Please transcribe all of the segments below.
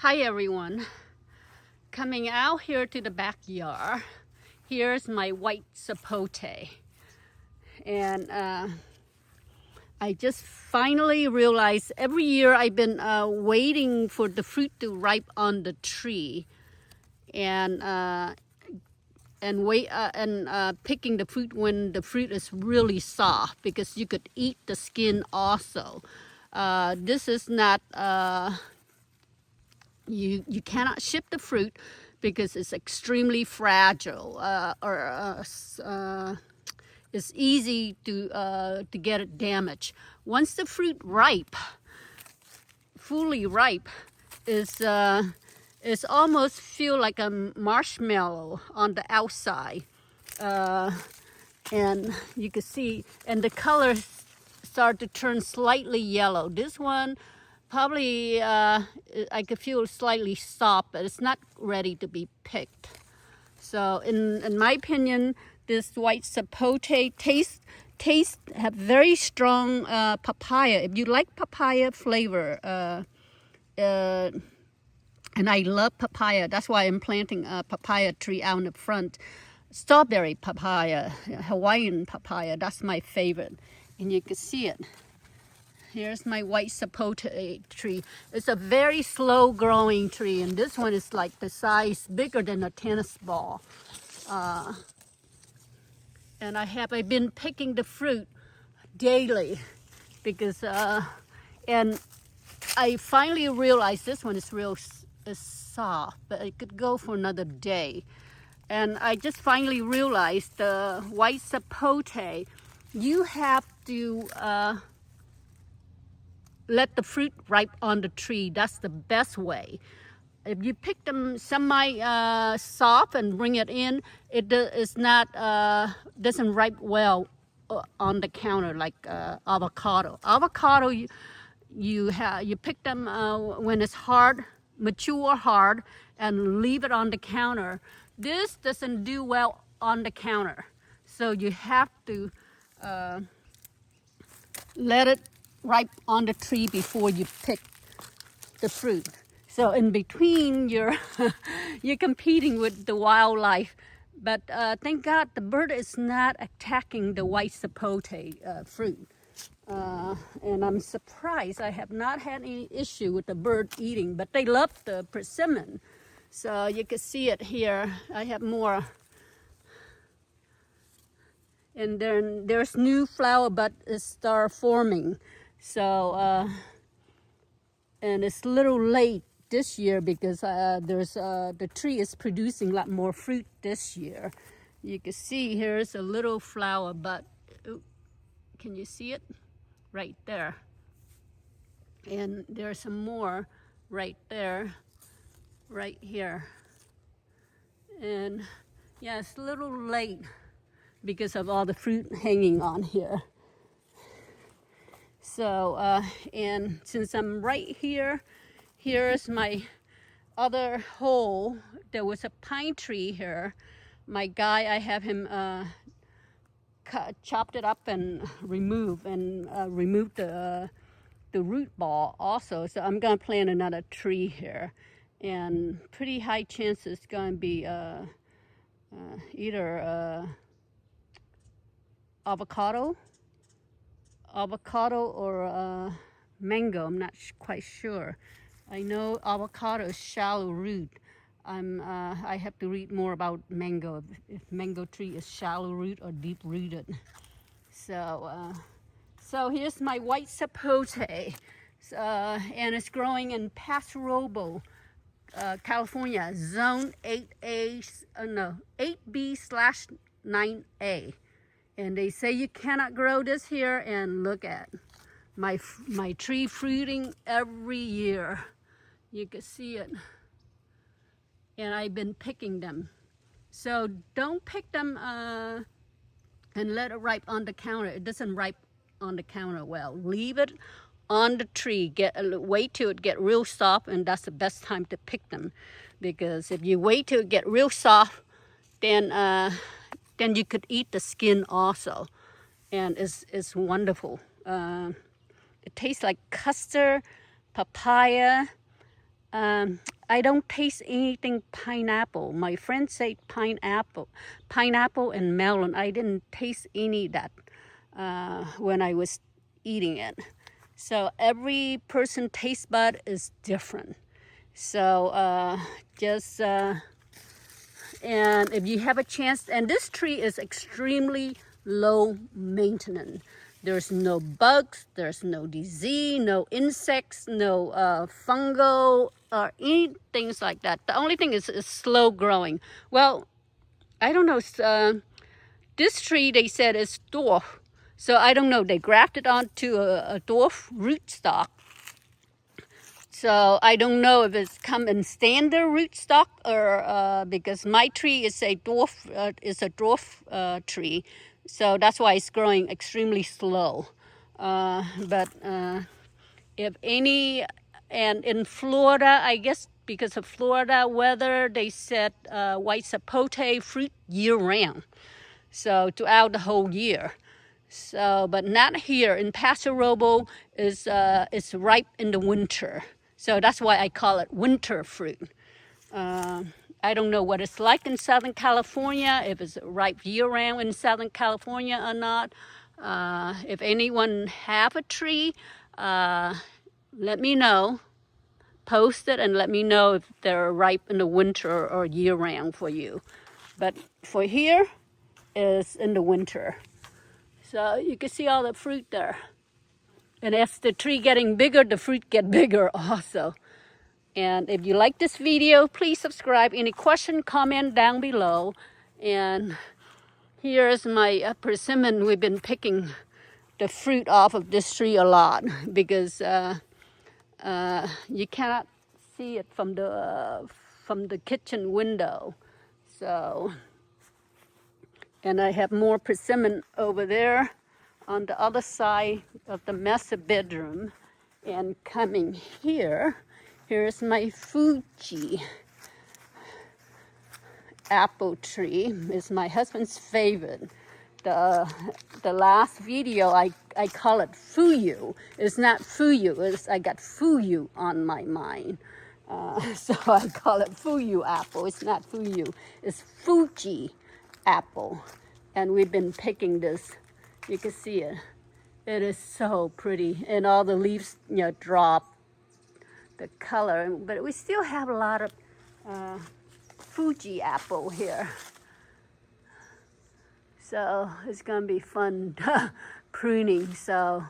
Hi everyone, coming out here to the backyard. Here's my white sapote, and I just finally realized every year I've been waiting for the fruit to ripe on the tree, and picking the fruit when the fruit is really soft, because you could eat the skin also. This is not you cannot ship the fruit because it's extremely fragile, it's easy to get it damaged. Once the fruit fully ripe, it's almost feel like a marshmallow on the outside, and you can see, and the colors start to turn slightly yellow. This one probably I could feel slightly soft, but it's not ready to be picked. So in my opinion, this white sapote taste have very strong papaya. If you like papaya flavor, and I love papaya, that's why I'm planting a papaya tree out in the front. Strawberry papaya, Hawaiian papaya, that's my favorite. And you can see it. Here's my white sapote tree. It's a very slow growing tree, and this one is like the size bigger than a tennis ball. And I've been picking the fruit daily because, and I finally realized this one is soft, but it could go for another day. And I just finally realized the white sapote, you have to let the fruit ripe on the tree. That's the best way. If you pick them semi-soft and bring it in, it doesn't ripe well on the counter like avocado. Avocado, you pick them when it's hard, mature hard, and leave it on the counter. This doesn't do well on the counter, so you have to let it ripe on the tree before you pick the fruit. So in between, you're competing with the wildlife. But thank God the bird is not attacking the white sapote fruit. And I'm surprised. I have not had any issue with the bird eating, but they love the persimmon. So you can see it here. I have more. And then there's new flower buds start forming. So, and it's a little late this year because the tree is producing a lot more fruit this year. You can see here's a little flower bud. Ooh, can you see it? Right there. And there's some more right there, right here. And yeah, it's a little late because of all the fruit hanging on here. So, and since I'm right here, here's my other hole. There was a pine tree here. My guy, I have him chopped it up and removed the root ball also. So I'm gonna plant another tree here, and pretty high chance it's gonna be either avocado or mango. I'm not quite sure. I know avocado is shallow root. I have to read more about mango, if mango tree is shallow root or deep rooted. So so here's my white sapote, and it's growing in Paso Robles, California, zone 8B/9A. And they say you cannot grow this here, and look at my tree fruiting every year. You can see it. And I've been picking them. So don't pick them and let it ripe on the counter. It doesn't ripe on the counter well. Leave it on the tree. Wait till it get real soft, and that's the best time to pick them. Because if you wait till it get real soft, then you could eat the skin also, and it's wonderful. It tastes like custard, papaya, I don't taste anything pineapple. My friends say pineapple and melon. I didn't taste any of that when I was eating it. So every person taste bud is different. So and if you have a chance, and this tree is extremely low maintenance. There's no bugs, there's no disease, no insects, no fungal or any things like that. The only thing is slow growing. Well, I don't know. This tree they said is dwarf, so I don't know. They grafted onto a dwarf rootstock. So I don't know if it's come in standard rootstock or because my tree is a dwarf tree, so that's why it's growing extremely slow. But if any, and in Florida, I guess because of Florida weather, they said white sapote fruit year round, so throughout the whole year. So, but not here in Paso Robles. It's ripe in the winter. So that's why I call it winter fruit. I don't know what it's like in Southern California, if it's ripe year-round in Southern California or not. If anyone have a tree, let me know. Post it and let me know if they're ripe in the winter or year-round for you. But for here, is in the winter. So you can see all the fruit there. And as the tree getting bigger, the fruit get bigger also. And if you like this video, please subscribe. Any question, comment down below. And here's my persimmon. We've been picking the fruit off of this tree a lot because you cannot see it from the kitchen window. So, and I have more persimmon over there on the other side of the master bedroom. And coming here, here's my Fuji apple tree. It's my husband's favorite. The last video I call it Fuyu. It's not Fuyu. I got Fuyu on my mind. So I call it Fuyu apple. It's not Fuyu. It's Fuji apple. And we've been picking this. You can see it. It is so pretty. And all the leaves, drop the color. But we still have a lot of Fuji apple here. So it's gonna be fun pruning. So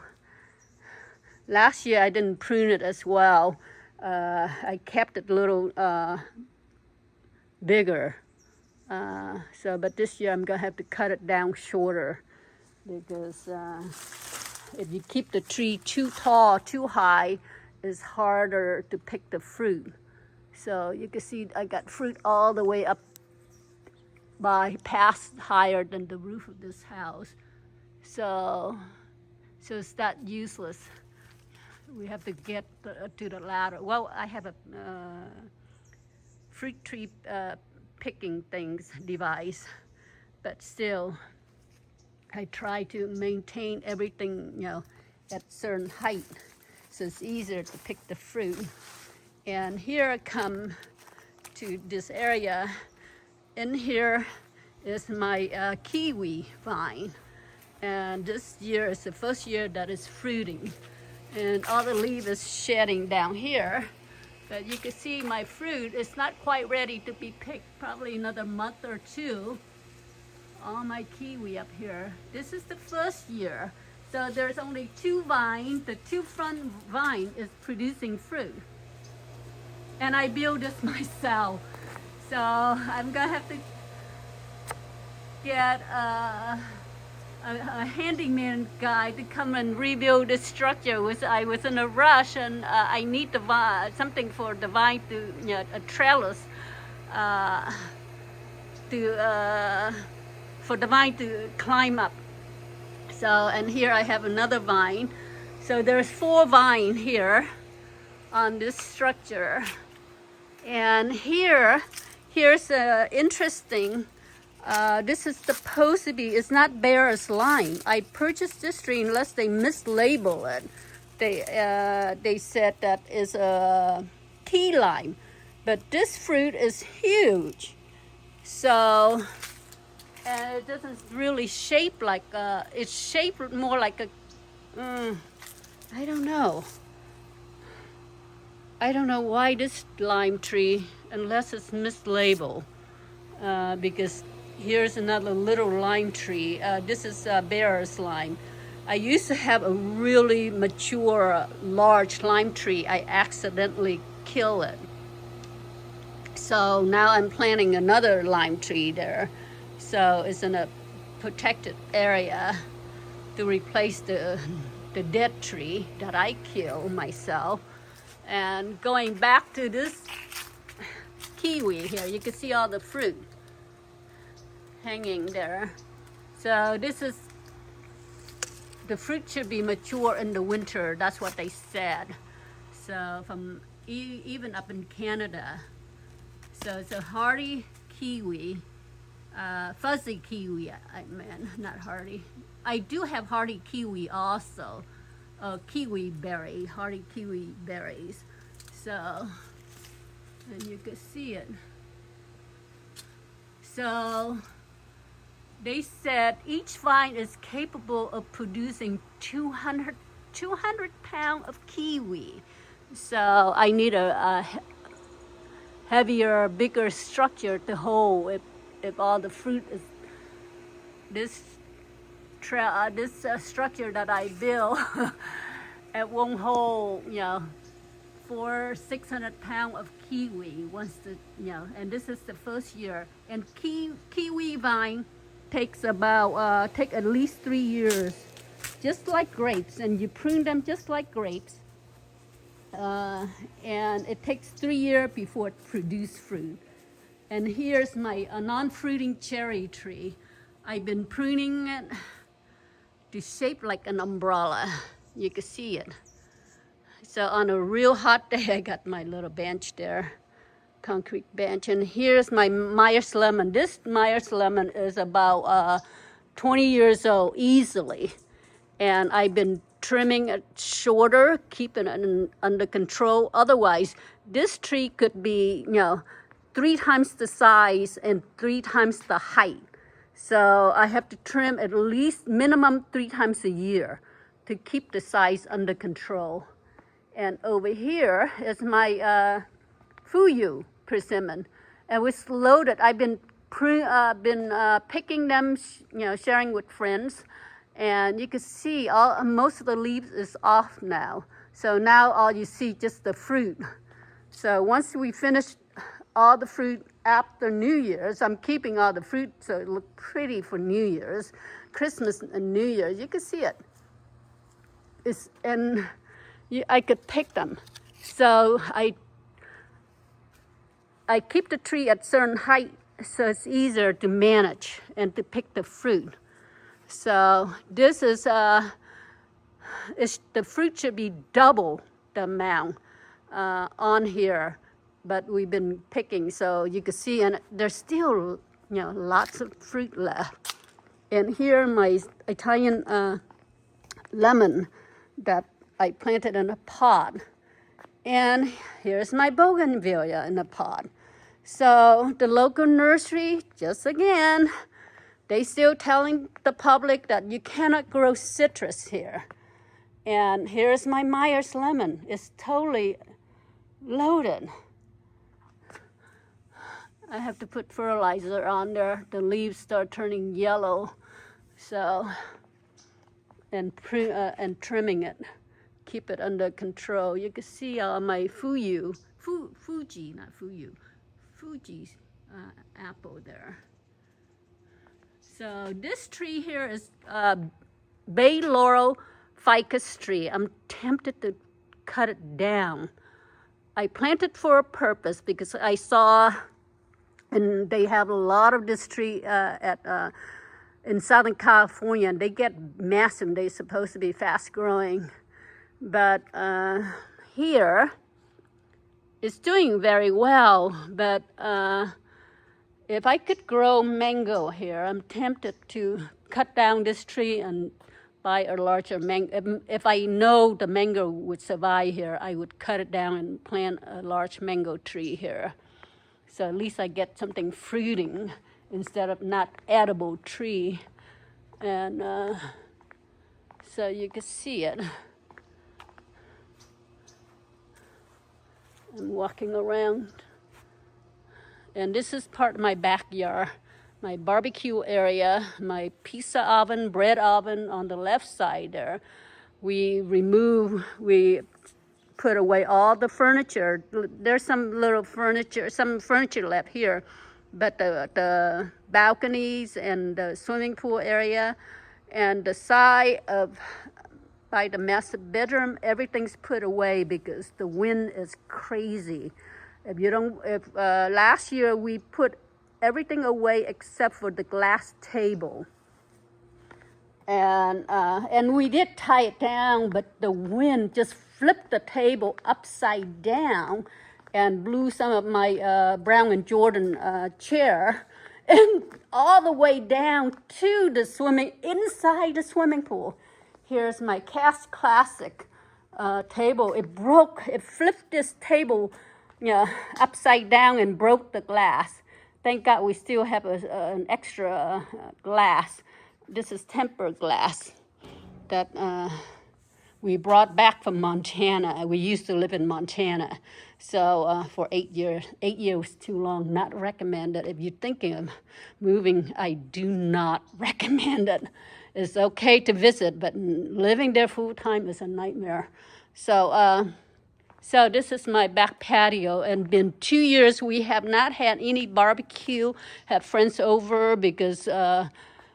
last year I didn't prune it as well. I kept it a little bigger. But this year I'm gonna have to cut it down shorter because if you keep the tree too tall, too high, it's harder to pick the fruit. So you can see I got fruit all the way up past higher than the roof of this house. So it's that useless. We have to get to the ladder. Well, I have a fruit tree picking things device, but still I try to maintain everything, at certain height, so it's easier to pick the fruit. And here I come to this area. In here is my kiwi vine, and this year is the first year that it's fruiting, and all the leaves is shedding down here. But you can see my fruit is not quite ready to be picked, probably another month or two. All my kiwi up here. This is the first year. So there's only 2 vines. The 2 front vine is producing fruit. And I built this myself. So I'm gonna have to get a handyman guy to come and rebuild the structure. I was in a rush, and I need the something for the vine to, a trellis for the vine to climb up. So, and here I have another vine. So there's 4 vines here on this structure. And here's interesting. This is supposed to be, it's not bare as lime. I purchased this tree unless they mislabel it. They said that is a key lime, but this fruit is huge. So, and it doesn't really shape like, it's shaped more like a, I don't know. I don't know why this lime tree, unless it's mislabeled, because here's another little lime tree. This is bear's lime. I used to have a really mature, large lime tree. I accidentally killed it. So now I'm planting another lime tree there. So it's in a protected area to replace the dead tree that I killed myself. And going back to this kiwi here, you can see all the fruit hanging there. So this is, the fruit should be mature in the winter. That's what they said. So from even up in Canada. So it's a hardy kiwi, fuzzy kiwi, I meant, not hardy. I do have hardy kiwi also. Kiwi berry, hardy kiwi berries. So, and you can see it. So, they said each vine is capable of producing 200 pounds of kiwi. So I need a heavier, bigger structure to hold if all the fruit is this structure that I build. It won't hold, 600 pounds of kiwi once the, and this is the first year. And kiwi vine takes about take at least 3 years, just like grapes, and you prune them just like grapes. And it takes 3 years before it produces fruit. And here's my non-fruiting cherry tree. I've been pruning it to shape like an umbrella. You can see it. So on a real hot day, I got my little bench there, concrete bench. And here's my Myers lemon. This Myers lemon is about 20 years old easily. And I've been trimming it shorter, keeping it under control. Otherwise, this tree could be, 3 times the size and 3 times the height. So I have to trim at least minimum 3 times a year to keep the size under control. And over here is my fuyu persimmon. And it's loaded. I've been picking them, sharing with friends. And you can see most of the leaves is off now. So now all you see just the fruit. So once we finish all the fruit after New Year's, I'm keeping all the fruit so it looks pretty for New Year's, Christmas and New Year's. You can see it. I could pick them. So I keep the tree at certain height so it's easier to manage and to pick the fruit. So this is, the fruit should be double the amount on here, but we've been picking, so you can see, and there's still, lots of fruit left. And here my Italian lemon that I planted in a pot. And here's my bougainvillea in a pot. So the local nursery, just again, they still telling the public that you cannot grow citrus here. And here's my Myers lemon. It's totally loaded. I have to put fertilizer on there. The leaves start turning yellow. So, and trimming it. Keep it under control. You can see my Fuji's apple there. So this tree here is bay laurel ficus tree. I'm tempted to cut it down. I planted for a purpose because I saw, and they have a lot of this tree in Southern California, and they get massive. They're supposed to be fast growing. But here, it's doing very well. But if I could grow mango here, I'm tempted to cut down this tree and buy a larger mango. If I know the mango would survive here, I would cut it down and plant a large mango tree here. So at least I get something fruiting instead of not edible tree. And so you can see it. I'm walking around. And this is part of my backyard, my barbecue area, my pizza oven, bread oven on the left side there. We put away all the furniture. There's some furniture left here, but the balconies and the swimming pool area and the side by the master bedroom, everything's put away because the wind is crazy. Last year we put everything away except for the glass table. And we did tie it down, but the wind just flipped the table upside down and blew some of my Brown and Jordan chair and all the way down to inside the swimming pool. Here's my Cast Classic table. It flipped this table upside down and broke the glass. Thank God we still have an extra glass. This is tempered glass that we brought back from Montana. We used to live in Montana. So for 8 years. 8 years too long, not recommended. If you're thinking of moving, I do not recommend it. It's okay to visit, but living there full time is a nightmare. So this is my back patio, and been 2 years we have not had any barbecue, have friends over because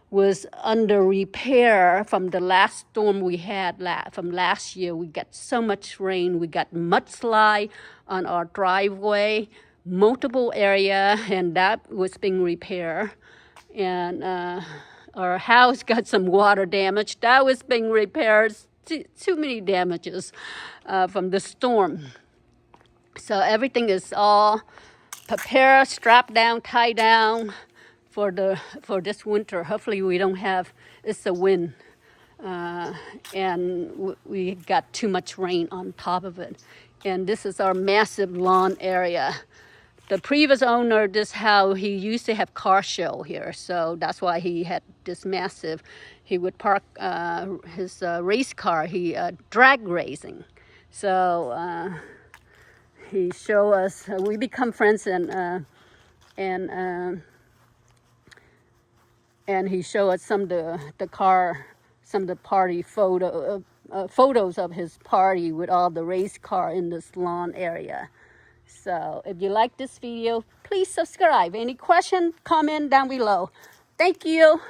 was under repair from the last storm we had from last year. We got so much rain. We got mudslide on our driveway, multiple area, and that was being repaired. And our house got some water damage. That was being repaired. Too many damages from the storm. So everything is all prepared, strapped down, tied down for this winter. Hopefully we don't have, it's the wind. And we got too much rain on top of it. And this is our massive lawn area. The previous owner of this house, he used to have car show here, so that's why he had this massive. He would park his race car, drag racing. So he showed us. We become friends, and he showed us some of the party photos of his party with all the race car in this lawn area. So if you like this video, please subscribe. Any question, comment down below. Thank you.